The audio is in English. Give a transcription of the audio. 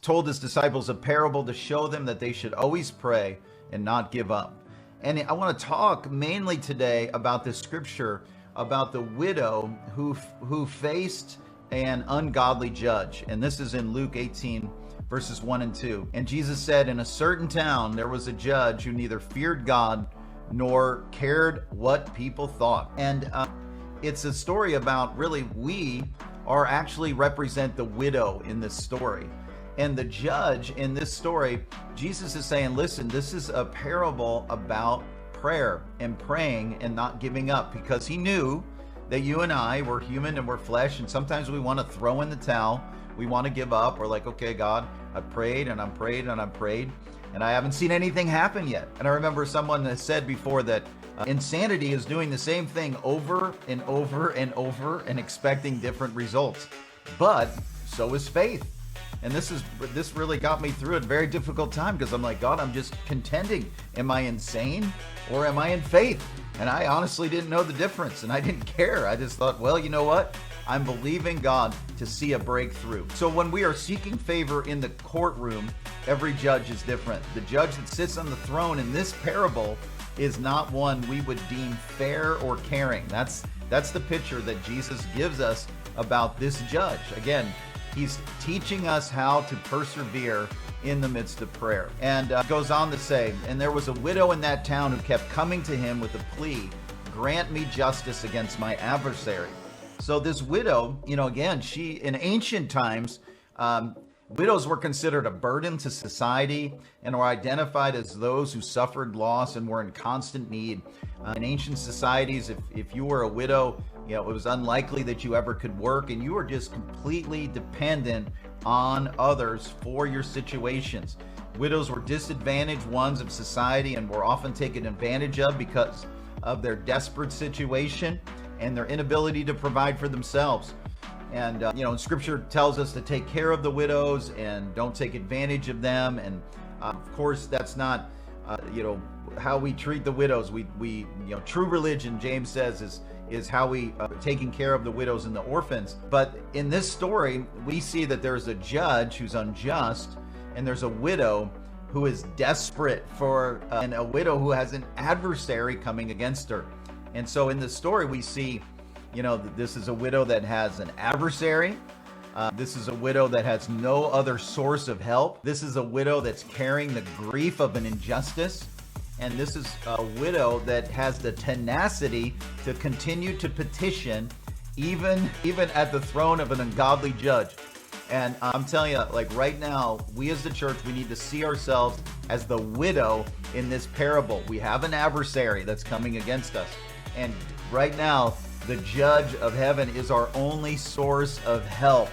told his disciples a parable to show them that they should always pray and not give up. And I want to talk mainly today about this scripture about the widow who faced an ungodly judge. And this is in Luke 18, verses 1 and 2. And Jesus said, in a certain town there was a judge who neither feared God nor cared what people thought. And it's a story about really we are actually represent the widow in this story. And the judge in this story, Jesus is saying, listen, this is a parable about prayer and praying and not giving up, because he knew that you and I were human and we're flesh, and sometimes we want to throw in the towel. We want to give up. We're like, okay, God, I prayed and I'm prayed and I'm prayed, and I haven't seen anything happen yet. And I remember someone that said before that insanity is doing the same thing over and over and over and expecting different results. But so is faith. And this really got me through a very difficult time, because I'm like, God, I'm just contending. Am I insane or am I in faith? And I honestly didn't know the difference, and I didn't care. I just thought, well, you know what? I'm believing God to see a breakthrough. So when we are seeking favor in the courtroom, every judge is different. The judge that sits on the throne in this parable is not one we would deem fair or caring. That's the picture that Jesus gives us about this judge. Again, he's teaching us how to persevere in the midst of prayer. And goes on to say, and there was a widow in that town who kept coming to him with a plea, grant me justice against my adversary. So this widow, again, she, in ancient times, widows were considered a burden to society and were identified as those who suffered loss and were in constant need. In ancient societies, if you were a widow, it was unlikely that you ever could work, and you were just completely dependent on others for your situations. Widows were disadvantaged ones of society and were often taken advantage of because of their desperate situation and their inability to provide for themselves. And, Scripture tells us to take care of the widows and don't take advantage of them. And, of course, that's not, how we treat the widows. We true religion, James says, is how we taking care of the widows and the orphans. But in this story, we see that there's a judge who's unjust, and there's a widow who is desperate and a widow who has an adversary coming against her. And so in this story, we see, this is a widow that has an adversary. This is a widow that has no other source of help. This is a widow that's carrying the grief of an injustice. And this is a widow that has the tenacity to continue to petition even at the throne of an ungodly judge. And I'm telling you, like right now, we as the church, we need to see ourselves as the widow in this parable. We have an adversary that's coming against us. And right now, the judge of heaven is our only source of help.